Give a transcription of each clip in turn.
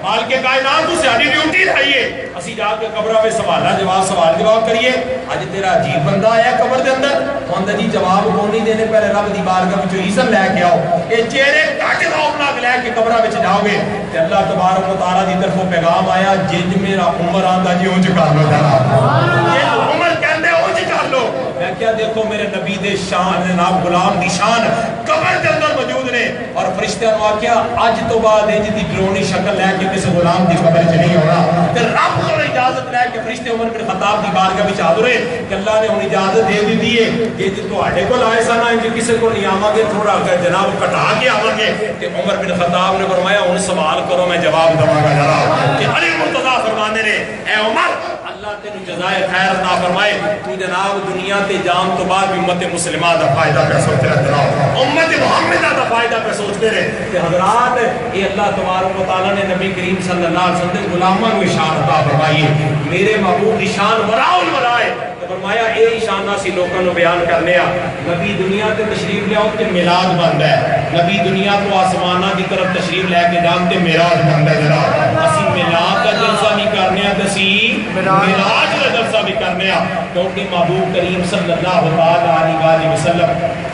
مالک کائنات تو ساری ڈیوٹی رہیے اسی جا کے قبرہ میں سوال جواب کریے اج تیرا عجیب بندہ آیا قبر دے اندر ہوندہ جی جواب کو نہیں دینے پہلے رب دی بارگاہ وچوں عزت لے کے آؤ اے چہرے کٹ خوف ناک لے کے قبرہ وچ جاؤ گے تے اللہ تبارک و تعالیٰ دی طرفوں پیغام آیا جن میرا عمر آندا جی اونج کر لو جناب عمر کہندے اونج کر لو میں کیا دیکھو میرے نبی دے شان جناب غلام دی شان قبر دے اندر موجود نے اور فرشتیاں نو آکھیا اج تو بعد انج دی ڈرونی شکل لے کے کسی غلام دی قبر چ نہیں ہونا تے رب تو اجازت لے کے فرشتے عمر بن خطاب دی بارگاہ وچ حاضر ہوئے کہ اللہ نے انہیں اجازت دے دی ہے کہ جی تواڈے کول آئے سن انج کسی کو نہیں آواں گے تھوڑا جناب کٹا کے آواں گے تے عمر بن خطاب نے فرمایا ہن سوال کرو میں جواب دواں گا جناب کہ علی مرتضیٰ فرمانے نے اے عمر اللہ تینوں جزائے خیر عطا فرمائے تو جناب دنیا تے جان تو بعد امت مسلمہ دا فائدہ پہ سوچ رہے جناب امت محمدہ دا فائدہ پہ سوچتے رہے کہ حضرات یہ اللہ تبارک و تعالیٰ نے نبی کریم صلی اللہ علیہ وسلم غلامہ کو شان عطا فرمائی میرے محبوب کی شان وراء الورائے فرمایا اے شانہ سی لوگوں نے بیان کرنے نبی دنیا تے تشریف لے آؤ تے میلاد بند ہے نبی دنیا تو آسمانہ کی طرف تشریف لے کے جان تے میراج بند ہے جناب اسی میلاد کا جلسہ بھی کرنے ہیں تسی میراج کا جلسہ بھی کرنے ہیں کیونکہ محبوب کریم صلی اللہ علیہ وسلم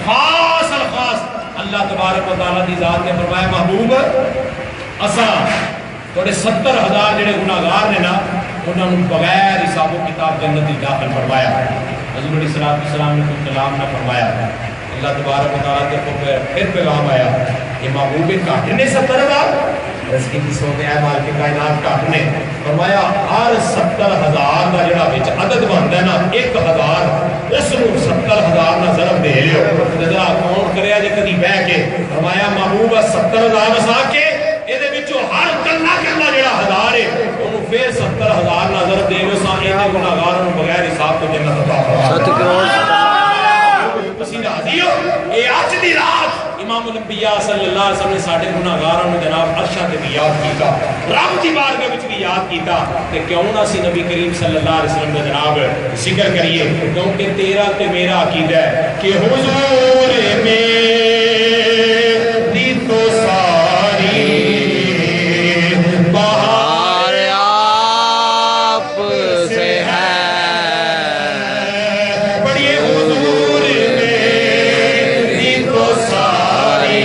خاص الخاص اللہ تبارک و تعالیٰ دی ذات نے فرمایا محبوب اساں تھوڑے 70,000 جڑے گناہگار نے نا انہوں نے بغیر حساب و کتاب جنت داخل فرمایا حضور علیہ السلام نے کوئی کلام نہ فرمایا اللہ تبارک و تعالیٰ کے پھر پیغام آیا کہ محبوب کاٹ نے 70,000 رزقی کی سوتے ہیں مال کے کائنات کاٹنے فرمایا ہر 70,000 کا جڑا بیچ عدد بنتا ہے نا 1,000 اس نو 70,000 نہ ضرب دے لیو جدہ کون کرے آجے کدی بہ کے فرمایا محبوب 70,000 اسا کے ایدے بچو ہر کلنا جڑا ہزار ہے انہوں پھر 70,000 نظر دے گے ساں ایدے گناہگار انہوں بغیر حساب تو جنت عطا فرمائے 7 کروڑ پسی راضی ہو اے آج دی رات امام الانبیاء صلی اللہ علیہ وسلم نے ساڑھے گناہگاروں نے جناب عرشہ تے بھی یاد کیتا رب دی بارگاہ وچ بھی یاد کیتا کہ کیوں نہ سی نبی کریم صلی اللہ علیہ وسلم نے جناب ذکر کریے کیونکہ تیرا تے میرا عقیدہ ہے کہ حضور میری تو ساری بہار آپ سے ہے بڑی حضور میری تو ساری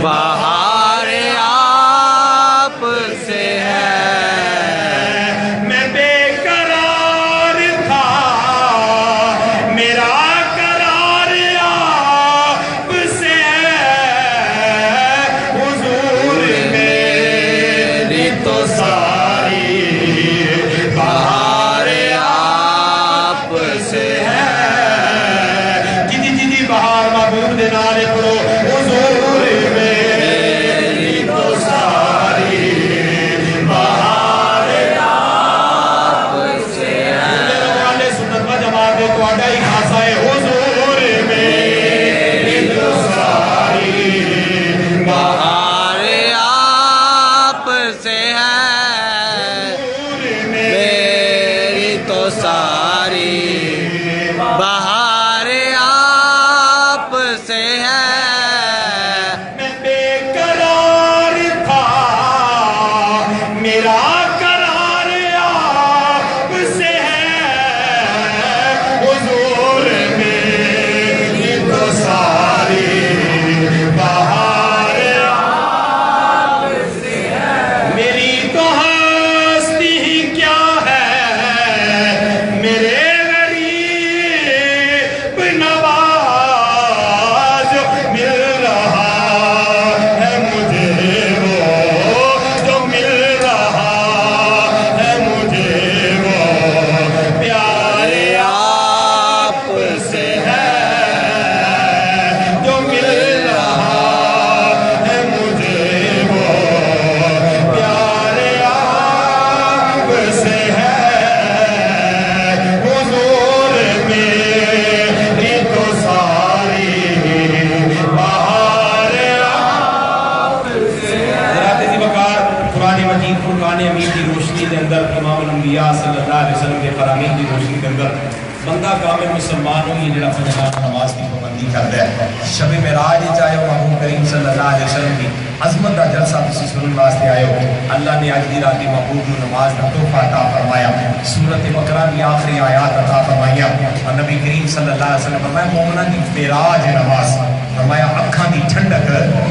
بہار آپ سے ہے میں بے قرار تھا میرا قرار آپ سے ہے حضور میری تو ساری بہار آپ سے ہے جدی بہار محبوب دے نعرے پڑھو حضور میری تو ساری بہار آپ سے ہے والے سنت و جماعت دے تو آڈا ہی خاصا ہے حضور میری تو ساری بہار آپ سے ہے میری تو ساری بہار آپ سے ہے میں بے قرار تھا میرا قرار آپ سے ہے حضور میری تو ساری بہار آپ سے ہے میری تو ہستی ہی کیا ہے میرے غریب نواز مل رہا ہے مجھے وہ جو مل رہا ہے مجھے وہ پیارے آپ سے ہے جو مل رہا ہے مجھے وہ پیارے آپ سے ہے حضور میری تو ساری بہار آپ سے ہے حضرات عزیز وقار قرآن مجید فرقان امین کی روشنی کے اندر امام الانبیاء صلی اللہ علیہ وسلم کے فرامین کی روشنی کے اندر بندہ کامل مسلمان ہو یہ جڑا فجر نماز کی پابندی کرتا ہے شب معراج چاہے محبوب کریم صلی اللہ علیہ وسلم کی عظمت کا جلسہ تسی سنو سنن واسطے آئے ہو، اللہ نے اج دی رات محبوب کو نماز کا تحفہ عطا فرمایا، سورۃ بقرہ کی آخری آیات عطا فرمایا، اور نبی کریم صلی اللہ علیہ وسلم فرمایا مومناں دی معراج ہے نماز، فرمایا اکھاں دی ٹھنڈک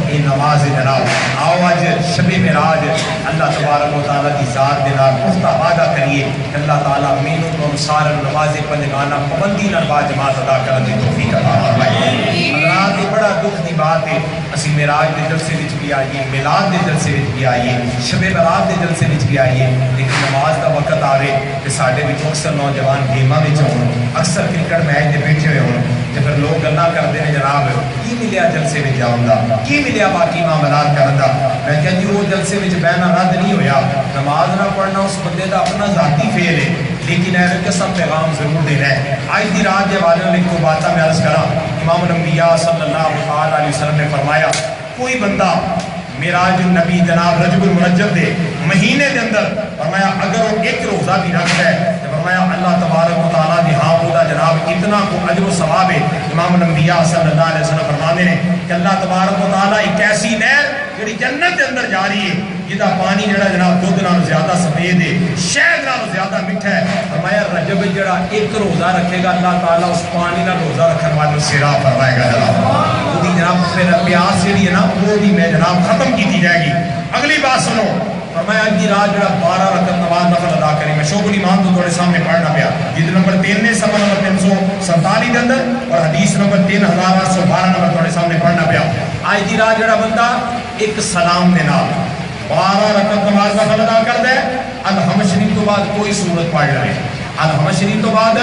یہ نماز ہے جناب۔ آؤ اج شب معراج اللہ تبارک و تعالیٰ کی ذات دے نال پختہ وعدہ کریے کہ اللہ تعالیٰ مینوں تو سارے نماز پنجگانہ پابندی نال با جماعت ادا کرن دی توفیق عطا فرمائے۔ حضرات یہ بڑا دکھ دی بات ہے، اسی معراج دے جلسے وچ بھی آئیے، میلاد دے جلسے وچ بھی آئیے، شب برات دے جلسے وچ بھی آئیے، لیکن نماز دا وقت آوے کہ ساڈے وچ اکثر نوجوان گیماں وچ ہون، اکثر کرکٹ میچ دے بیٹھے ہوئے ہون، تے پھر لوگ گلاں کردے نے جناب کی ملیا جلسے وچ جاؤں دا، کی ملیا باقی معاملات کرن دا۔ میں کہ جی وہ جلسے وچ بہنا رد نہیں ہویا، نماز نہ پڑھنا اس بندے دا اپنا ذاتی فعل ہے، لیکن ایسے قسم پیغام ضرور دینا ہے۔ آج دی رات کے والے نے کو باتاں میں عرض کرا، امام الانبیاء صلی اللہ علیہ وسلم نے فرمایا کوئی بندہ معراج النبی جناب رجب المرجب دے مہینے دے اندر فرمایا اگر وہ ایک روزہ بھی رکھتا ہے تو فرمایا اللہ تبارک و تعالیٰ دی ہاں ہوتا جناب اتنا کو اجر و ثواب ہے۔ امام الانبیاء صلی اللہ علیہ وسلم فرمانے نے کہ اللہ تبارک و تعالیٰ ایک ایسی نہر جڑی جنت کے اندر جاری ہے جدا پانی جڑا جناب دودھ نال زیادہ سفید ہے، شہد نال زیادہ میٹھا ہے، فرمایا رجب جڑا ایک روزہ رکھے گا اللہ تعالیٰ اس پانی نال روزہ رکھنے والے سیرا فرمائے گا جناب، وہ جناب پھر پیاس جڑی ہے نا وہ بھی میں جناب ختم کی جائے گی۔ اگلی بات سنو، فرمایا اج دی رات جڑا 12 رکعت نماز نفل ادا کرے، میں شوق الایمان تو تھوڑے سامنے پڑھنا پیا جلد نمبر 3 نے صفحہ نمبر 347 کے اندر اور حدیث نمبر 3812 نمبر تھوڑے سامنے پڑھنا پیا۔ اج دی رات جڑا بندہ ایک سلام دے نال 12 رکعت نماز نفل ادا کر دے، الحمد شریف تو بعد کوئی سورت پڑھ لے، الحمد شریف تو بعد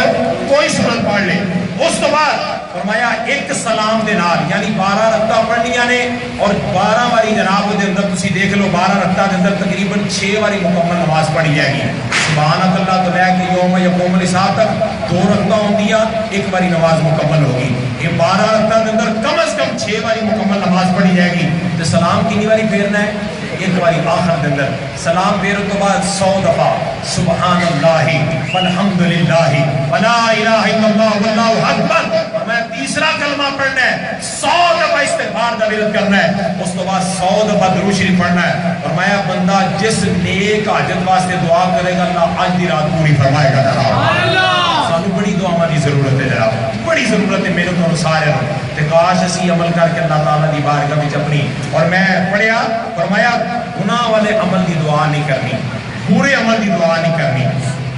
کوئی سورت پڑھ لے، اس تو بعد فرمایا ایک سلام دے نال یعنی 12 رکعت پڑھنیاں نے اور 12 واری جناب دے اندر تسی دیکھ لو 12 رکعت دے اندر تقریباً 6 واری مکمل نماز پڑھی جائے گی۔ سبحان اللہ تو لے کے یوم یقوم الحساب تک 2 رکعت ہوندیاں، ایک واری نماز مکمل ہوگی۔ یہ 12 رکعت دے اندر کم از کم 6 واری مکمل نماز پڑھی جائے گی۔ تو سلام کتنی واری پھیرنا ہے؟ ایک واری آخر دے اندر سلام پھیرو تو بعد 100 دفعہ سبحان اللہ والحمد للہ ولا الہ الا اللہ واللہ اکبر، میں تیسرا کلمہ پڑھنا ہے، 100 دفعہ استغفار دا ورد کرنا ہے، اس تو بعد 100 دفعہ درود شریف پڑھنا ہے۔ فرمایا بندہ جس نیک حاجت واسطے دعا کرے گا اللہ آج دی رات پوری فرمائے گا جناب۔ سانو بڑی دعاواں دی ضرورت ہے جناب، بڑی ضرورت ہے میرے تو سارے تے کاش اسی عمل کر کے اللہ تعالیٰ دی بارگاہ وچ اپنی، اور میں پڑھیا فرمایا گناہ والے عمل دی دعا نہیں کرنی، برے عمل دی دعا نہیں کرنی۔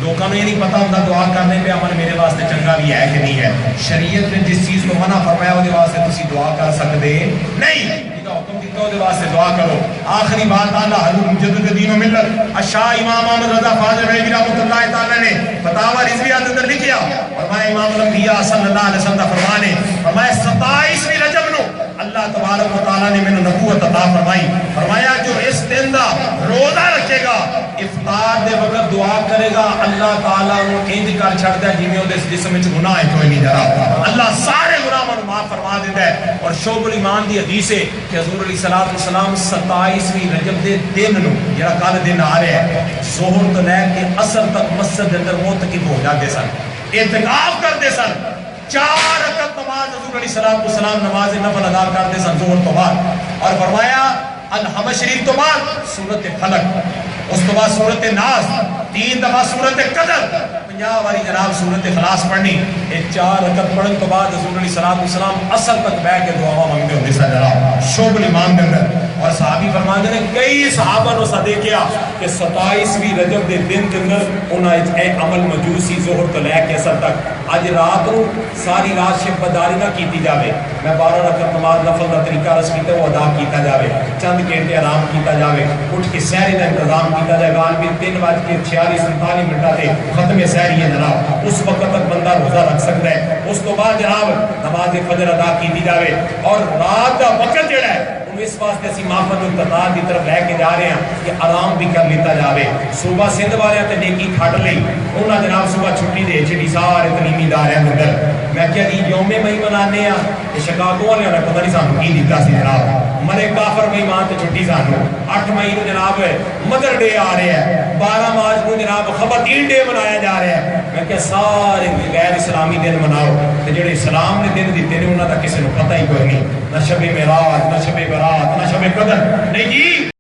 لوگوں نے یہ نہیں پتا ہوتا دعا کرنے پہ عمل میرے واسطے چنگا بھی ہے کہ نہیں ہے، شریعت نے جس چیز کو منع فرمایا وہ واسطے تسی دعا کر سکتے نہیں، حکم دیتا وہ واسطے دعا کرو۔ آخری بات اللہ حضور مجدد دین و ملت شاہ امام احمد رضا فاضل رحمہ رحمۃ اللہ تعالی نے فتاوی رضویہ کے اندر لکھیا، فرمایا امام الانبیاء صلی اللہ علیہ وسلم کا فرمان ہے، فرمایا 27ویں رجب نو اللہ تبارک و تعالی نے مینوں نبوت عطا فرمائی، فرمایا جو اس دن دا روزہ رکھے گا افطار دے وقت دعا کرے گا اللہ تعالیٰ انہوں انج کر چھڑتا ہے جیویں اودے جسم وچ گناہ کوئی نہیں جرا، اللہ سارے گناہاں نوں معاف فرما دیتا ہے۔ اور شعب الایمان دی حدیث ہے کہ حضور علیہ الصلوۃ والسلام 27ویں رجب دے دن نو جڑا کل دن آ رہا ہے ظہر تو لے کے عصر تک مسجد دے اندر معتکف ہو جاتے سن، اعتکاف کرتے سن، 4 رکعت نماز حضور علیہ الصلوۃ والسلام نماز نفل ادا کرتے سن ظہر تو بعد، اور فرمایا الحمد شریف تو بعد سورۃ فلق، اس تو بعد سورۃ ناس، 3 دفعہ سورۃ قدر، 50 واری جناب سورۃ اخلاص پڑھنی۔ یہ 4 رکعت پڑھن تو بعد حضور علیہ الصلوۃ والسلام اصل تک بیٹھ کے دعا منگتے ہوندے سن جناب شعب الایمان دے اندر۔ اور صحابی فرماتے ہیں کئی صحابہ نو صدے کیا کہ 27ویں رجب دے دن کے اندر انہاں اے عمل موجود سی ظہر تو لے کے اثر تک۔ اج رات نو ساری رات شب بداری نہ کیتی جاوے، میں 12 رکعت نماز نفل دا طریقہ رس کیتا وہ ادا کیتا جاوے، چند گھنٹے آرام کیتا جاوے، اٹھ کے سحری دا انتظام کیتا جائے، غالباً 3:46-47 تے ختم سحری ہے جناب، اس وقت تک بندہ روزہ رکھ سکتا ہے۔ اس تو بعد جناب نماز فجر ادا کیتی جاوے، اور رات دا وقت جڑا ہے اس واسطے اسی محفل التقاء کی طرف لے کے جا رہے ہیں کہ آرام بھی کر لیتا جاوے۔ صبح سندھ والے تے نیکی کھٹ لئی انہاں جناب صبح چھٹی دے چھٹی سارے تلیمی داریاں دے اندر، میں کیا جی یوم مئی منانے ہیں تے شکاگو والے نے پتہ نہیں سانو کی دیتا سی جناب، مرے کافر مئی مان تے چھٹی سانو، 8 مئی نو جناب مدر ڈے آ رہے ہیں، 12 مارچ کو جناب خواتین ڈے منایا جا رہا ہے۔ میں کیا سارے غیر اسلامی دن مناؤ تے جڑے اسلام نے دن دیتے نے انہاں دا کسی نو پتہ ہی کوئی نہیں، نہ شب معراج، نہ شب برات، نہ شب قدر، نہیں جی۔